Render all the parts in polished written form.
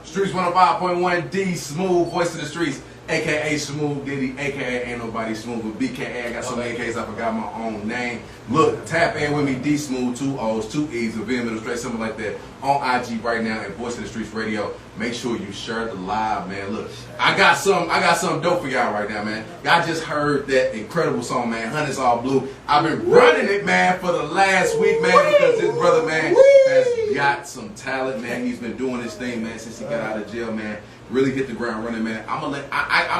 Streetz 105.1 D Smooth, voice of the streets, aka Smooth Diddy, aka Ain't Nobody Smooth with BKA. I got so many K's I forgot my own name. Look, tap in with me, D Smooth, 2 O's, 2 E's, a V middle straight, something like that on IG right now at Voice of the Streets Radio. Make sure you share the live, man. Look, I got some dope for y'all right now, man. Y'all just heard that incredible song, man, Honey's All Blue. I've been running it, man, for the last week, man, because this brother, man, has got some talent, man. He's been doing this thing, man, since he got out of jail, man. Really hit the ground running, man. I'm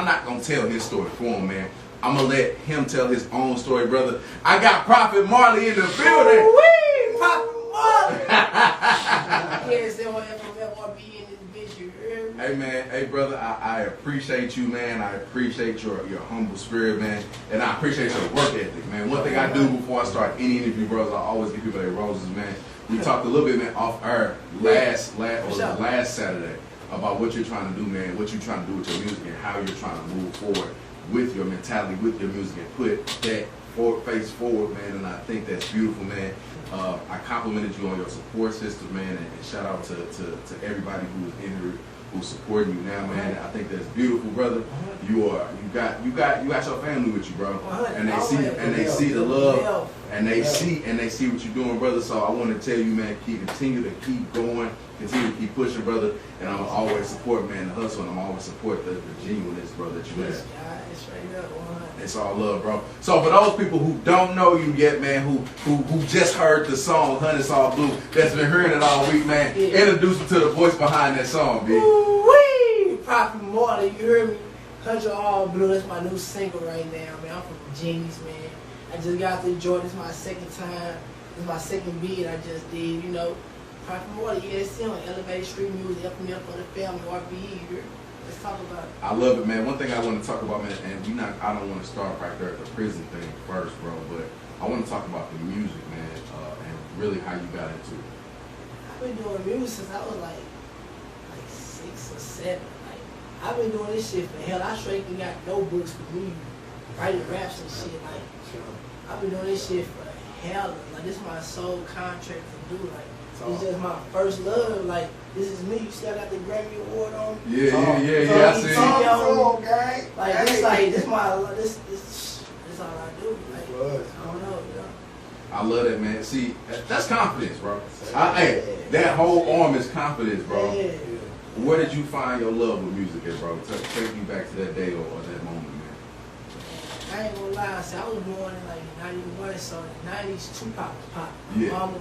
not gonna tell his story for him, man. I'm gonna let him tell his own story, brother. I got Prophet Marley in the building. Woo! Prophet Marley. Yes, there will ever be in this bitch. You heard me? Hey man, hey brother, I appreciate you, man. I appreciate your humble spirit, man, and I appreciate your work ethic, man. One thing I do before I start any interview, brothers, I always give people their roses, man. We talked a little bit, man, off air last Saturday about what you're trying to do, man, what you're trying to do with your music and how you're trying to move forward with your mentality, with your music, and put that face forward, man. And I think that's beautiful, man. I complimented you on your support system, man, and shout out to everybody who's in here, who's supporting you now, man. I think that's beautiful, brother. You got your family with you, bro, and they see the love, and they see what you're doing, brother. So I want to tell you, man, continue to keep going, continue to keep pushing, brother. And I'm always support, man, the hustle, and I'm always support the genuineness, bro, that you have. It's all love, bro. So for those people who don't know you yet, man, who just heard the song Honey's All Blue, that's been hearing it all week, man, introduce them to the voice behind that song, B. Woo-wee! Prophet Marley, you heard me? Honey's All Blue, that's my new single right now, man. I'm from Genius, man. I just got to enjoy this. My second time. This is my second beat I just did, you know. Prophet Marley, ESC on Elevated Street Music, helping me up for the family, RBE. Let's talk about it. I love it, man. One thing I want to talk about, man, and I don't want to start right there at the prison thing first, bro, but I want to talk about the music, man, and really how you got into it. I've been doing music since I was like 6 or 7. Like, I've been doing this shit for hell. I straight ain't got no books for me, writing raps and shit. Like, I've been doing this shit for hell. Like, this is my sole contract to do. Like, it's just my first love. Like, this is me. You see, I got the Grammy Award on. Yeah. I see. This all I do. Like, I don't know, you know. I love that, man. See, that's confidence, bro. Hey, that whole arm is confidence, bro. Yeah. Where did you find your love with music at, bro? Take me back to that day or that moment, man. I ain't gonna lie. See, I was born in like 91, so in the 90s, Tupac was popping. Yeah. Mama,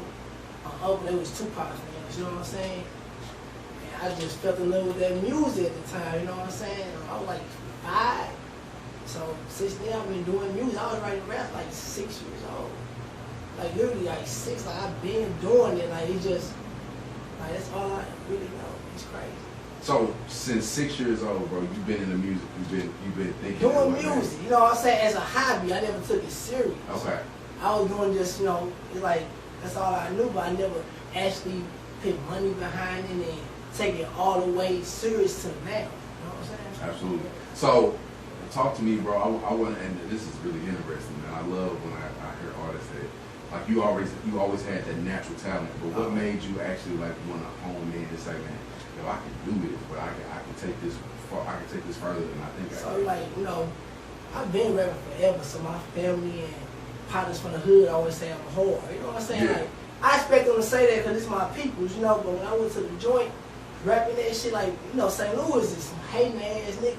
uncle, they was Tupac fans, you know what I'm saying? And I just fell in love with that music at the time, you know what I'm saying? I was like 5. So since then I've been doing music. I was writing raps like 6 years old. Like literally like 6, like I've been doing it. Like it's just, like that's all I really know. It's crazy. So since 6 years old, bro, you've been in the music, you've been thinking doing music, you know what I'm saying? As a hobby, I never took it serious. Okay. I was doing just, you know, it's like that's all I knew, but I never actually put money behind it and take it all the way serious to now. You know what I'm saying? Absolutely. So, talk to me, bro. I want, and this is really interesting, man. I love when I hear artists that, like you always had that natural talent, but what made you actually like want to hone in and say, man, yo, I can do this, but I can take this far, I can take this further than I think I can. So like, you know, I've been rapping forever, so my family and partners from the hood always say I'm a whore. You know what I'm saying? Yeah. Like, I expect them to say that because it's my peoples, you know, but when I went to the joint, rapping that shit, like, you know, St. Louis is some hating ass niggas.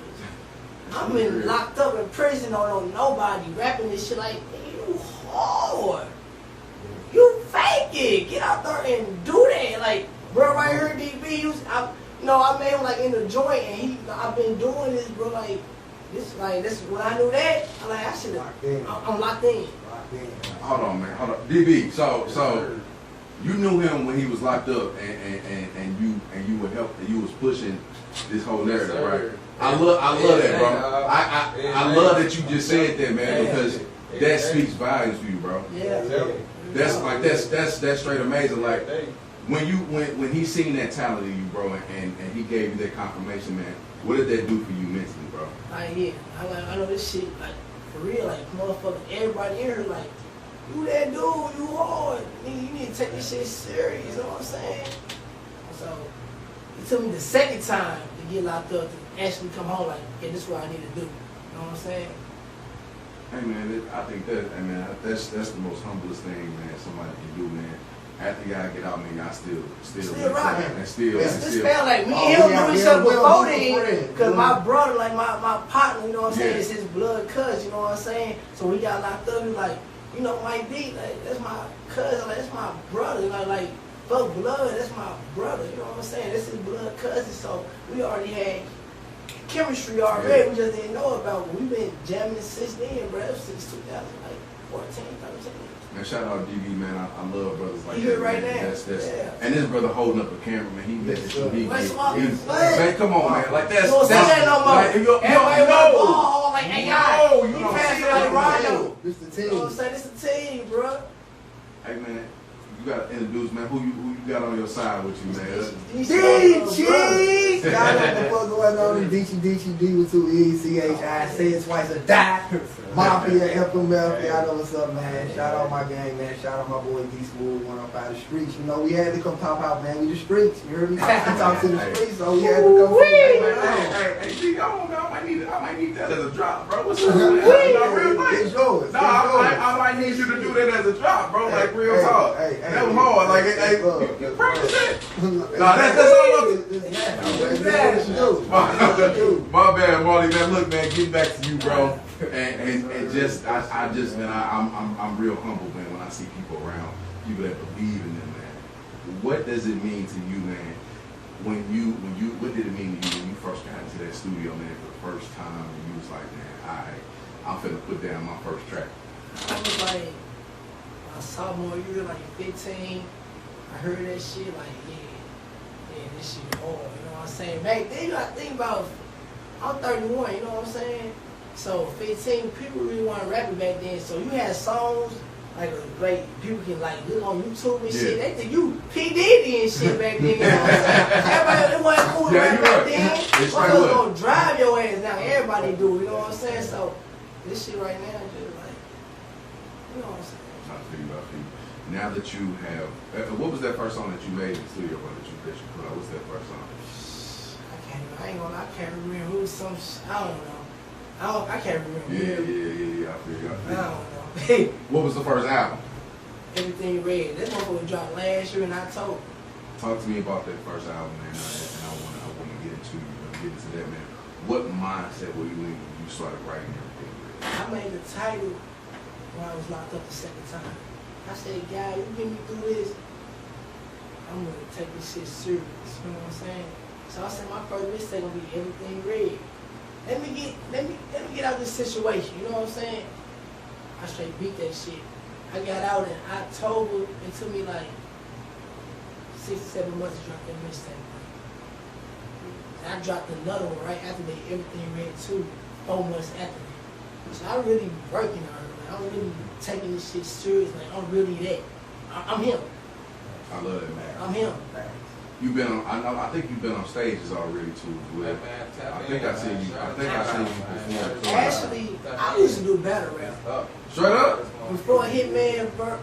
I'm been locked up in prison, don't know nobody, rapping this shit like, you hard. You fake it. Get out there and do that. Like, bro, right here, DB, I met him like in the joint, and I've been doing this, bro, like, this when I knew that, I'm like, I should have, I'm locked in. Hold on, man. Hold on. DB, so you knew him when he was locked up, and you would help, and you was pushing this whole narrative, right? I love that, bro. I love that you just said that, man, because that speaks volumes for you, bro. Yeah. That's straight amazing. Like when he seen that talent in you, bro, and he gave you that confirmation, man. What did that do for you mentally, bro? Like, yeah, I know this shit, like, for real, like, motherfucker, everybody in here, like, you that dude, you hard. You need to take this shit serious, you know what I'm saying? So, he it took me the second time to get locked up to actually come home like, okay, this is what I need to do. You know what I'm saying? Hey man, I think that's the most humblest thing, man, somebody can do, man. After y'all get out, man, y'all still rocking. And still. This felt like me and him doing something before then. Because my brother, like my partner, you know what I'm saying, is his blood cousin, you know what I'm saying? So we got locked up, he was like, you know, Mike D, like, that's my cousin, like, that's my brother. Like, fuck blood, that's my brother, you know what I'm saying? That's his blood cousin. So we already had chemistry already, we just didn't know about it. We've been jamming since then, bro, since 2014, 13. Man, shout out DB, man. I love brothers like that. Here right now. And this brother holding up a camera, man. He let this man, come on, man. Like that's. You don't say that no more. Everybody no. Like, hey, y'all. You don't pass it like Rondo. This the team. You know what I'm saying? This the team, bro. Hey, man. You gotta introduce, man. Who you got on your side with you, man? D-Cheese! Y'all know what's going on. D with 2 E's, C-H-I. Say it twice a dot. Mafia, FMF. Y'all know what's up, man. Shout out my gang, man. Shout out my boy D-Smooth, one up out of the streets. You know, we had to come pop out, man. We the streets. You heard me? Talk to the streets, so we had to come. Hey, D, I might need that as a drop, bro. What's up, man? It's yours. No, I might need you to do that as a drop, bro. Like real talk. That was hard. Like, you practice that. Nah, that's all my bad, Marley, man. Look, man, get back to you, bro. And just, I just, man, I'm real humble, man, when I see people around, people that believe in them, man. What does it mean to you, man? What did it mean to you when you first got into that studio, man, for the first time, and you was like, man, I'm finna put down my first track? I was like, my sophomore year, like 15, I heard that shit, like, yeah, this shit hard, you know what I'm saying? Back then, you gotta think about, I'm 31, you know what I'm saying? So 15, people really want to rap it back then. So you had songs like people can like look on YouTube and shit. They think you P Diddy and shit back then. You know what I'm saying? Everybody, it wasn't cool to rap back then. Motherfuckers gonna drive your ass now. Everybody do. You know what I'm saying? So this shit right now is just like, you know what I'm saying? I feel you. Now that you have, what was that first song that you made in the studio? That you put out? What's that first song? I can't remember. It was some. I don't know. I can't remember. Yeah. I feel you. I don't know. What was the first album? Everything Red. That motherfucker dropped last year in October. Talk to me about that first album, man. And I want to get into that, man. What mindset were you in when you started writing everything Red? I made the title when I was locked up the second time. I said, "God, you get me through this, I'm gonna take this shit serious." You know what I'm saying? So I said, my first mistake gonna be Everything Red. Let me get out of this situation, you know what I'm saying? I straight beat that shit. I got out in October. It took me like 6 to 7 months to drop that mixtape. I dropped another one right after that, Everything Red 2, 4 months after that. So I really working on it. Like, I'm really taking this shit serious. Like, I'm really that. I'm him. I love that, man. I'm him. You've been on. I think you've been on stages already too. With, I think I seen you perform. Actually, I used to do battle rap. Straight up. Before Hitman Abra,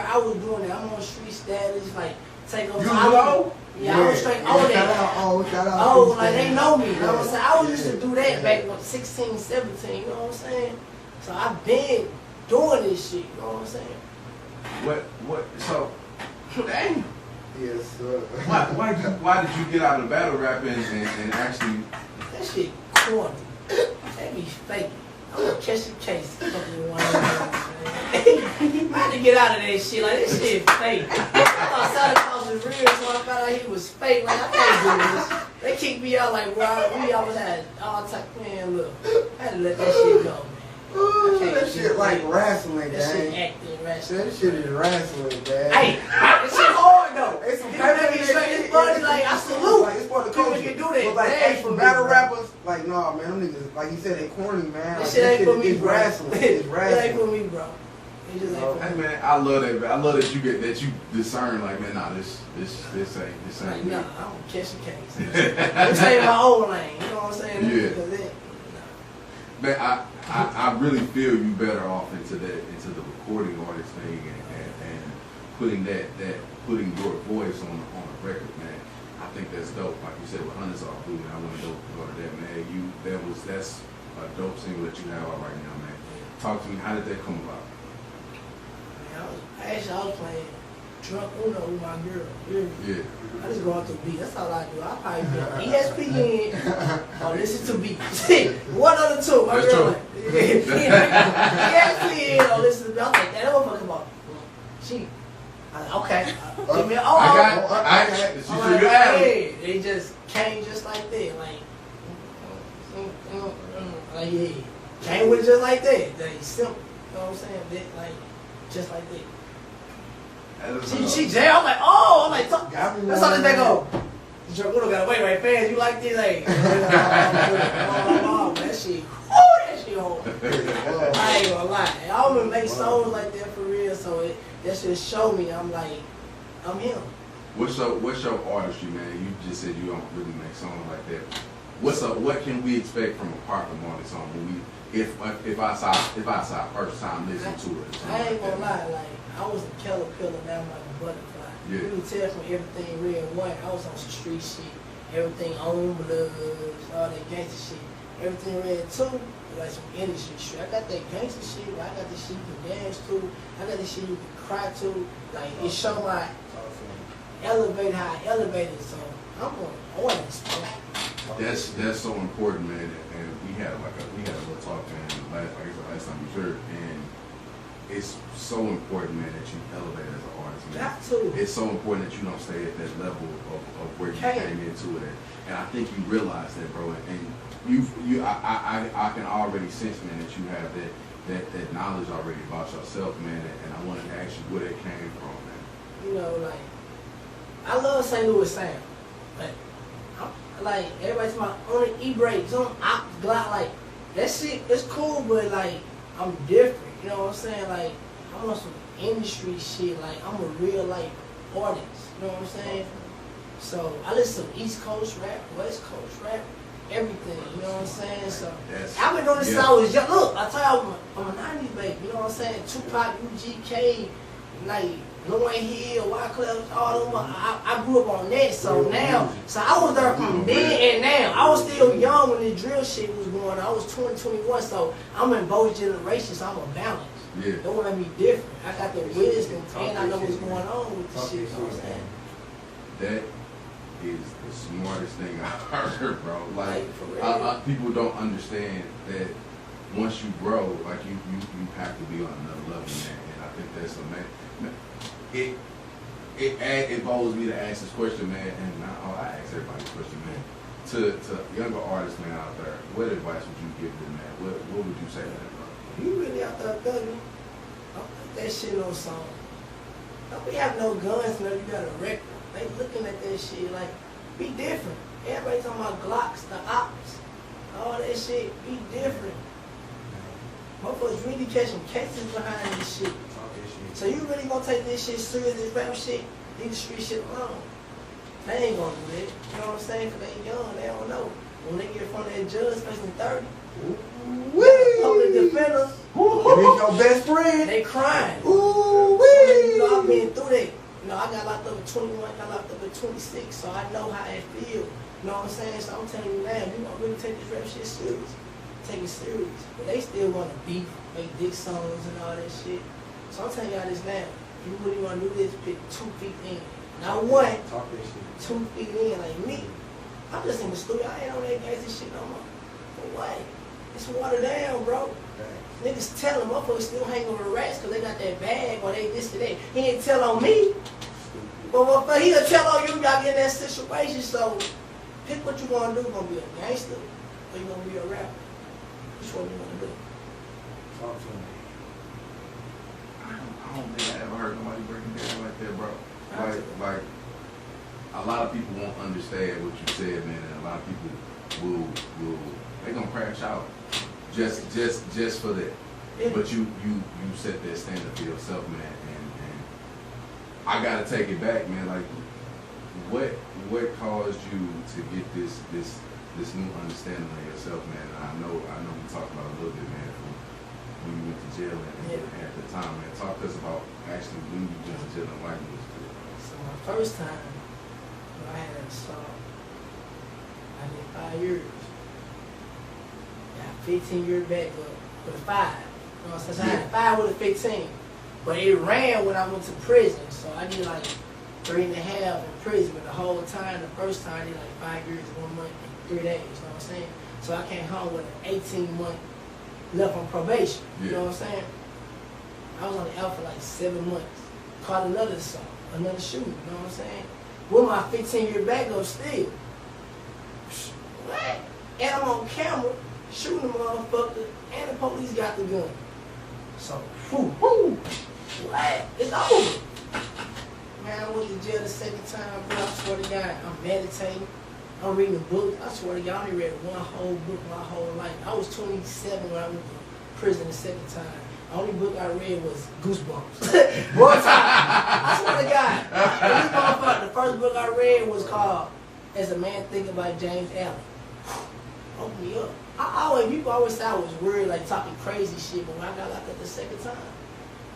I was doing that. I'm on street status, like take over. Yeah, I was straight on that. Shout out. Like they know me. You know what I'm saying? I was used to do that back when 16, 17. You know what I'm saying? So I've been doing this shit. You know what I'm saying? What? So, dang. Yes, sir. Why did you get out of battle rapping and actually? That shit corny. That be fake. I'm gonna catch a case. I had to get out of that shit. Like, this shit fake. I thought Santa Claus was real, so I found out he was fake. Like, I can't do this. They kicked me out like, well, we always had all type, man, look. I had to let that shit go, man. Ooh, that shit like wrestling, that gang. Shit acting wrestling. That shit is wrestling, man. Hey, that shit hard though. It's some it's funny, like, I salute. Like, it's for the culture. People can do that. But like, hey, for battle rappers, like, nah, man, them niggas, like you said, they corny, man. This shit ain't for me, it's bro. wrestling. It's wrestling. It ain't for me, bro. It just ain't for me. Hey man, I love that. I love that you discern. Like, man, nah, this ain't like, me. nah, I don't catch a case. I'm staying my own lane. You know what I'm saying? Yeah. Man, I really feel you better off into the recording artist thing and putting your voice on a record, man. I think that's dope. Like you said, with Hunters Off Blue, man, I want to go to that, man. That's a dope single that you have out right now, man. Talk to me. How did that come about? Man, I was playing drunk Uno with my girl. Yeah. I just go out to beat. That's all I do. I probably be ESPN or listen to beats. One of the two. My That's girl true. ESPN or listen to beats. I'm like, that motherfucker about. She. I like, okay. Give me She I'm figured like, out. hey, they just came just like that. Like yeah. Came with it just like that. They simple. You know what I'm saying? That, like, just like that. She jammed. I'm like, oh, I'm like, that's how this thing go. Uno got away right fast. You like this? Like, oh, that shit, that shit hard. I ain't gonna lie. I don't even make songs like that for real. So that just show me. I'm like, I'm him. What's your artistry, man? You just said you don't really make songs like that. What can we expect from a Parker Marley song when if I saw first time listen to it? I ain't gonna lie, like I was a caterpillar, now I'm like a butterfly. Yeah. You can tell from everything red and white. I was on some street shit, everything on bloods, all that gangster shit. Everything red too, like some industry shit. I got that gangster shit, but I got this shit you can dance to. I got this shit you can cry to. Like it show my elevate how I elevated. So I'm on artist, man. That's so important, man. And we had a little talk, man, last time you heard, and it's so important, man, that you elevate as an artist, man. Got to. It's so important that you don't stay at that level of where you came into it at. And I think you realize that, bro. And I can already sense, man, that you have that knowledge already about yourself, man. And I wanted to ask you where that came from, man. You know, like I love St. Louis sound, but like everybody's talking about on the E-brakes, on Glock, like that shit is cool, but like I'm different. You know what I'm saying? Like I'm on some industry shit. Like I'm a real like artist. You know what I'm saying? So I listen to East Coast rap, West Coast rap, everything. You know what I'm saying? So I've been doing this since I was young. Look, I tell you, I'm a '90s baby. You know what I'm saying? Tupac, UGK, like Lauryn Hill, Wyclef, all of them. I grew up on that. So now, so I was there from then and now. I was still young when the drill shit was going on. I was 20, 21. So I'm in both generations. So I'm a balance. Yeah. Don't want to be different. I got the wisdom and I know what's going on with the shit. You know what I'm saying? That is the smartest thing I've heard, bro. Like, for real. people don't understand that once you grow, like you have to be on another level, man. And I think that's amazing. It bothers me to ask this question, man, and I ask everybody this question, man. To younger artists, man, out there, what advice would you give them, man? What would you say to them, bro? You really out there thugging? Don't put that shit on song. Don't be having no guns now you got a record. They looking at that shit like, be different. Everybody talking about Glocks, the ops, all that shit, be different. Motherfuckers really catching cases behind this shit. So you really gonna take this shit serious, this rap shit, leave the street shit alone. They ain't gonna do that. You know what I'm saying? Cause they young, they don't know. When they get in front of that judge, facing 30, public defenders, It is your best friend. they crying. Ooh-wee. You know, I've been through that. You know, I got locked up at 21, got locked up at 26, so I know how it feels. You know what I'm saying? So I'm telling you now, you gonna really take this rap shit serious. Take it serious. But they still wanna beef, make dick songs and all that shit. So I'm telling y'all this now. If you really wanna do this, pick 2 feet in. Not one, 2 feet in, like me. I'm just in the studio, I ain't on that gangster shit no more. For what? It's watered down, bro. Niggas telling motherfuckers still hanging with the rats because they got that bag or they this or that. He ain't tell on me. But motherfucker, he'll tell on you, y'all get in that situation. So pick what you gonna do. You gonna be a gangster or you gonna be a rapper? Which one you gonna do? Talk to me. I don't think I ever heard nobody breaking down like that, bro. Like a lot of people won't understand what you said, man, and a lot of people will they gonna crash out just for that. Yeah. But you set that standard for yourself, man, and I gotta take it back, man. Like what caused you to get this new understanding of yourself, man? And I know we talked about it a little bit, man, from when you went to jail and at the time, man. Talk to us about actually when you went to jail and why you was to jail. So my first time, I I had an assault. I did 5 years. Got 15 years back with a 5. You know what I'm saying? So I had 5 with a 15. But it ran when I went to prison. So I did like 3.5 in prison. But the whole time, the first time, I did like 5 years, 1 month, and 3 days. You know what I'm saying? So I came home with an 18-month left on probation. You know what I'm saying? I was on the L for like 7 months. Caught another assault, another shooting. You know what I'm saying? With my 15-year back up still. What? And I'm on camera shooting the motherfucker, and the police got the gun. So, whoo, what? It's over. Man, I went to jail the second time, bro. I swear to God, I'm meditating. I'm reading a book. I swear to God, I only read one whole book my whole life. I was 27 when I went to prison the second time. The only book I read was Goosebumps. One time. I swear to God. The first book I read was called As a Man Thinking About James Allen. Open me up. People always say I was weird, like talking crazy shit, but when I got locked up the second time,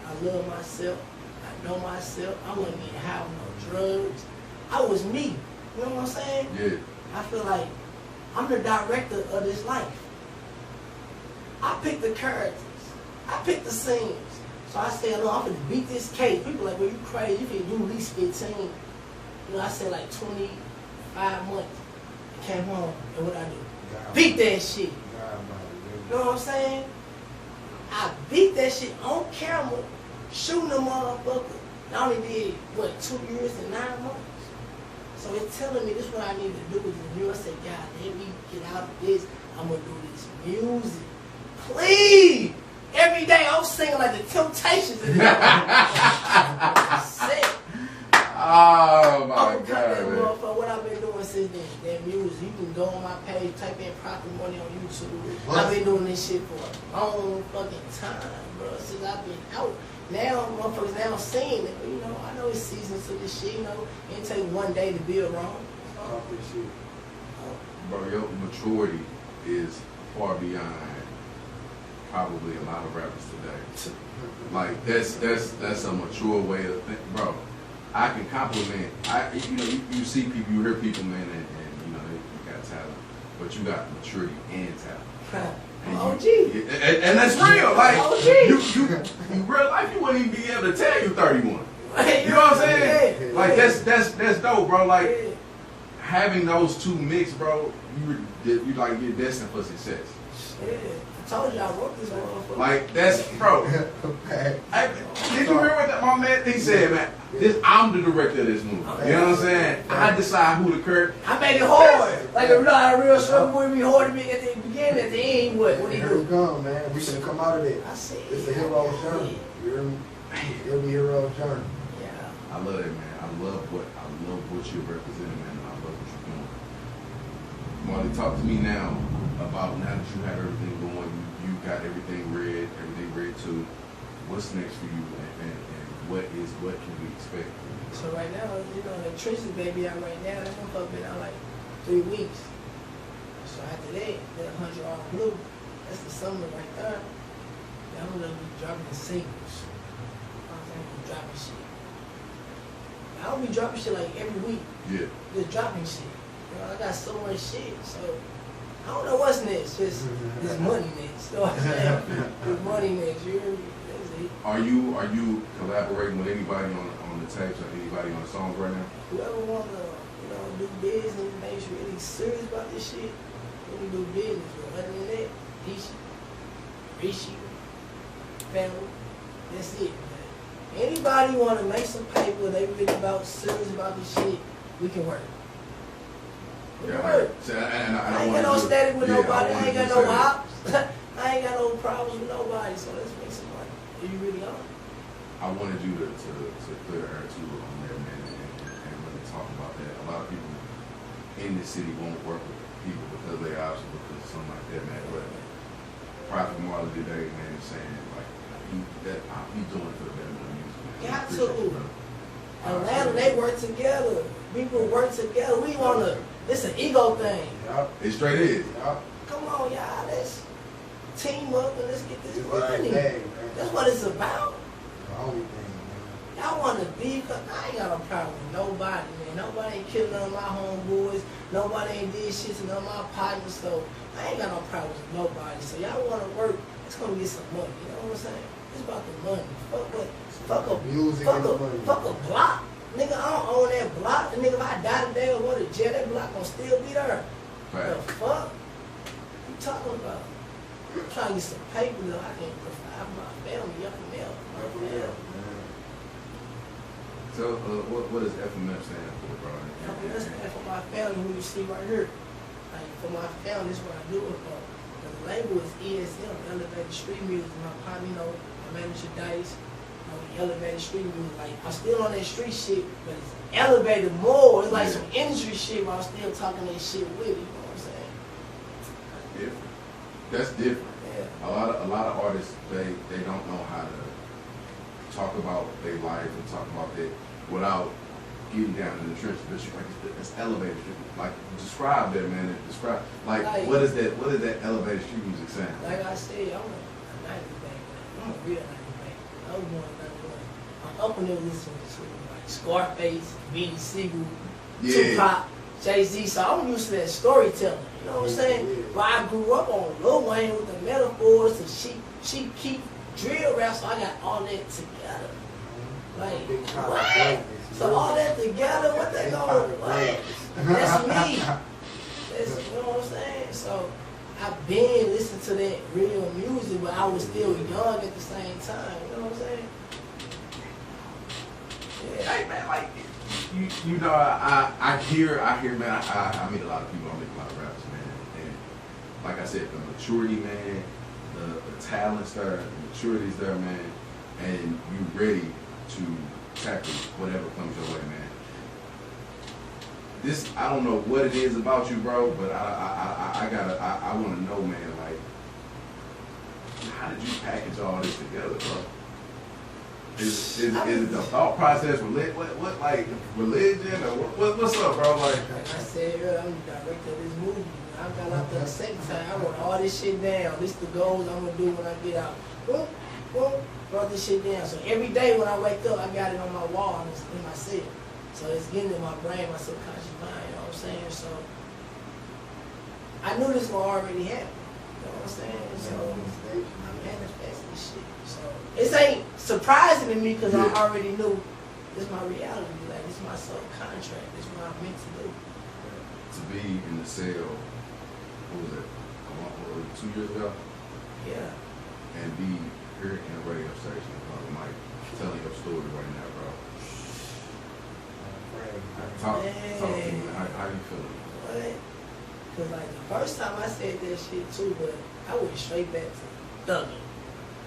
I love myself. I know myself. I wasn't getting high with no drugs. I was me. You know what I'm saying? Yeah. I feel like I'm the director of this life. I pick the characters. I pick the scenes. So I said, no, I'm going to beat this case. People are like, well, you crazy. You can do at least 15. You know, I said like 25 months. I came home, and what I do? Beat that shit. You know what I'm saying? I beat that shit on camera, shooting a motherfucker. I only did, 2 years and 9 months? So it's telling me this is what I need to do with the music. I said, God, let me get out of this. I'm going to do this music. Please! Every day I'm singing like the Temptations. Sick. Oh my God, man. What I've been doing since then, that music. You can go on my page, type in Profit Money on YouTube. I've been doing this shit for a long fucking time, bro. Since I've been out. Now, motherfuckers now seeing it, but you know, I know it's seasons to this shit, you know. It take one day to build wrong. Bro, your maturity is far beyond probably a lot of rappers today. Like that's a mature way of thinking, bro. I can compliment. You see people, you hear people, man, and you know you got talent, but you got maturity and talent. OG. And that's real. Like OG. you in real life, you wouldn't even be able to tell you 31. You know what I'm saying? Like that's dope, bro. Like having those two mixed, bro. You're destined for success. Yeah. I told you I wrote this motherfucker. Like that's bro. Did you hear what my man? He said, man, I'm the director of this movie. You know what I'm saying? I decide who the character. I made it hard. Like a real struggle would be hard to be at the beginning, at the end. What do you Here do? we come, man. We should come out of it. I see. It's a hero's journey. You hear me? It'll be a hero's journey. Yeah. I love it, man. I love what you're representing, man. And I love what you're doing. Marley, talk to me now about now that you have everything going, you got everything read too. What's next for you, and what can we expect? So right now, you know, the Streetz baby out right now. That motherfucker been out like 3 weeks. So after that, that 100 all blue. That's the summer right there. Then I'm gonna be dropping singles. I'm gonna be dropping shit. I don't be dropping shit like every week. Yeah. Just dropping shit. You know, I got so much shit. So I don't know what's next. Just money next. You know what I'm saying? Just money next. You hear me? That's it. Are you collaborating with anybody on the tapes or anybody on the songs right now? Whoever wanna, do business, make sure really serious about this shit, let me do business. But other than that, Rishi, family, that's it. Man. Anybody wanna make some paper, they really serious about this shit, we can work. We can work. So, I ain't got no static with nobody. I ain't got no ops. I ain't got no problems with nobody. So let's make some money. Are you really on? I wanted you to clear the air too on that, man, and really talk about that. A lot of people in this city won't work with people because they option because of something like that, man. But Prophet Marley today, man, is saying like he's doing it for the betterment of music, man. Got to. Atlanta, they work together. People work together. We wanna. It's an ego thing. Yep. It straight is. Yep. Come on, y'all. Let's team up and let's get this money. Bag, That's what it's about. The only thing, man. Y'all want to be, cause I ain't got no problem with nobody, man. Nobody ain't killed none of my homeboys. Nobody ain't did shit to none of my partners, so I ain't got no problem with nobody. So y'all want to work, it's gonna get some money. You know what I'm saying? It's about the money. Fuck a block. Nigga, I don't own that block. The nigga, if I die today or go to jail, that block gonna still be there. Right. The fuck? What you talking about? I'm trying to get some paper though. I can't provide for my family. FML. So, what does FMF stand for, bro? FML stand for my family, who you see right here. Like, for my family, this is what I do it for. The label is ESM, Elevated Street Music. My partner, you know, my manager Dice. Elevated street music, like I'm still on that street shit, but it's elevated more. It's like some industry shit where I'm still talking that shit with it. You know what I'm saying? That's different. Yeah. A lot of artists they don't know how to talk about their life and talk about that without getting down in the trenches. But you like it's elevated street. Like describe that, man. Describe like what is that elevated street music sound? Like I said, I'm a 90s back. I'm a real 90s back. I was born in 91. I'm up in there listening to like Scarface, Beanie Siegel, Tupac, Jay-Z. So I'm used to that storytelling. You know what I'm saying? But I grew up on Lil Wayne with the metaphors and she keep drill rap, so I got all that together. Like what? So all that together, what they gonna what? That's me. That's, you know what I'm saying? So I've been listening to that real music, but I was still young at the same time. You know what I'm saying? Yeah. Hey man, like you know, I hear, man. I meet a lot of people. I meet a lot of rappers, man. And like I said, the maturity, man, the talent's there, the maturity's there, man, and you ready to tackle whatever comes your way, man. This, I don't know what it is about you, bro, but I want to know, man, like, how did you package all this together, bro? Is it the thought process, what like religion, or what's up, bro? Like I said earlier, I'm the director of this movie. I got out there the second time. I wrote all this shit down. This the goals I'm gonna do when I get out. Boom, boom, wrote this shit down. So every day when I wake up, I got it on my wall in my cell. So it's getting in my brain, my subconscious mind. You know what I'm saying? So I knew this was already happen. You know what I'm saying? So I manifested this shit. So it ain't surprising to me because I already knew this is my reality. Like this is my soul contract. This is what I'm meant to do. to be in the cell. What was it? 2 years ago. Yeah. And be here in a radio station, Mike, telling your story right now, bro. Talk to me. How you feeling? What? Because like the first time I said that shit too, but I went straight back to thugging.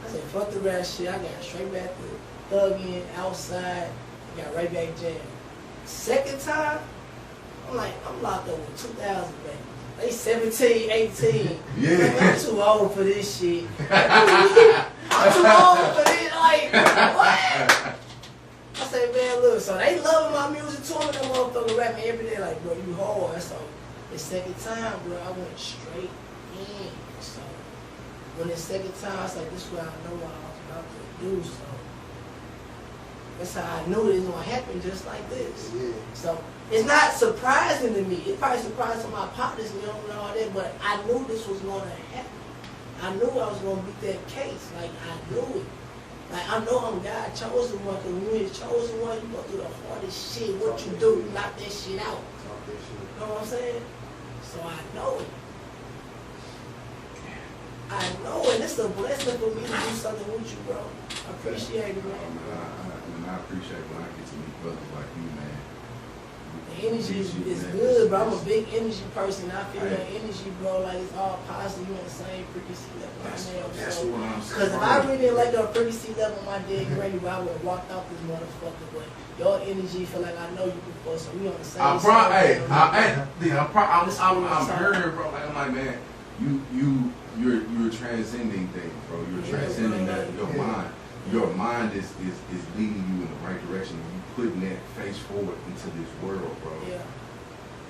I said, fuck the rap shit. I got straight back to thugging, outside, got right back jammed. Second time, I'm like, I'm locked up with 2,000 baby. They 17, 18. Yeah. Like, I'm too old for this shit. I'm too old for this. Like, what? I say, man, look, so they loving my music too. And that motherfucker rapping every day like, bro, you hard. So the second time, bro, I went straight in. So when the second time, I was like, this is what I know what I was about to do. So that's how I knew it was going to happen just like this. Yeah. So it's not surprising to me. It's probably surprising to my partners and all that, but I knew this was going to happen. I knew I was going to beat that case. Like, I knew it. Like, I know I'm God chosen one, because when you're his chosen one, you go through the hardest shit. What you do, you knock that shit out. You know what I'm saying? So I know it. I know it. It's a blessing for me to do something with you, bro. I appreciate it, man. I appreciate when I get to meet brothers like you, man. The energy is good, bro. I'm a big energy person. I feel that energy, bro. Like it's all positive. You on the same frequency level. That's what I'm saying. Because if I really didn't like the frequency level, my dead granny, I would have walked out this motherfucker. But your energy feel like I know you before, so we on the same. I'm hearing, bro. Like I'm like, man, you're transcending things, bro. You're transcending that your mind. Your mind is leading you in the right direction. You putting that face forward into this world, bro. Yeah.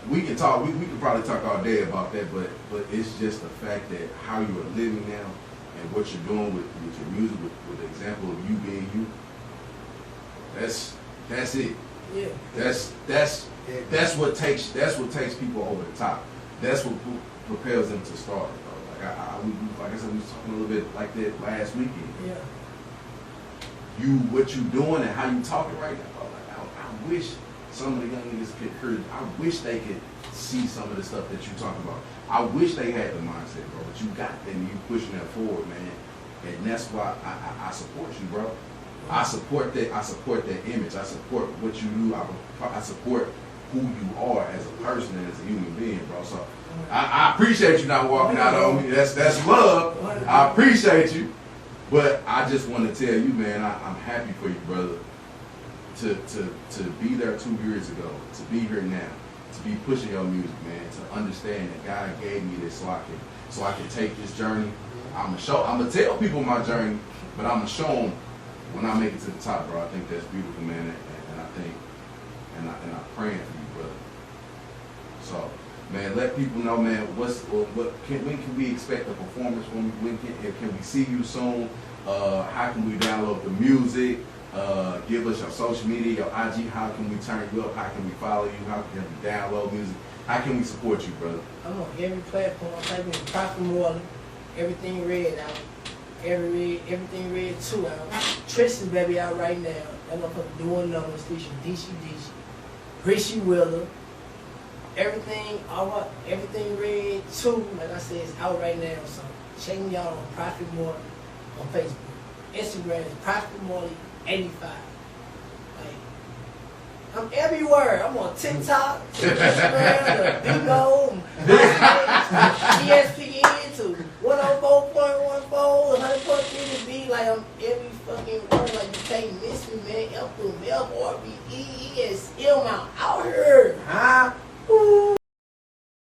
We can talk. We can probably talk all day about that, but it's just the fact that how you are living now and what you're doing with your music, with the example of you being you. That's it. Yeah. That's what takes people over the top. That's what propels them to start, bro. Like I said, we was talking a little bit like that last weekend. Yeah. What you doing and how you talking right now, bro. Like I wish some of the young niggas could hear. I wish they could see some of the stuff that you talking about. I wish they had the mindset, bro. But you got that and you pushing that forward, man. And that's why I support you, bro. I support that. I support that image. I support what you do. I support who you are as a person and as a human being, bro. So I appreciate you not walking out on me. That's love. I appreciate you. But I just want to tell you, man, I'm happy for you, brother. To be there 2 years ago, to be here now, to be pushing your music, man, to understand that God gave me this so I can take this journey. I'm gonna tell people my journey, but I'm gonna show them when I make it to the top, bro. I think that's beautiful, man, and I think, and I'm praying for you, brother. So, man, let people know, man, when can we expect a performance? When can we see you soon? How can we download the music? Give us your social media, your IG. How can we turn you up? How can we follow you? How can we download music? How can we support you, brother? I'm on every platform. I'm typing in Prophet Marley. Everything Red out. Everything Red 2 out. Streetz baby out right now. That motherfucker doing numbers. Featuring DC. Richie Willer. Everything Red 2, like I said, is out right now. So check me out on Prophet Marley on Facebook. Instagram is Prophet Marley 85. Like, I'm everywhere. I'm on TikTok, Instagram, the Bigo,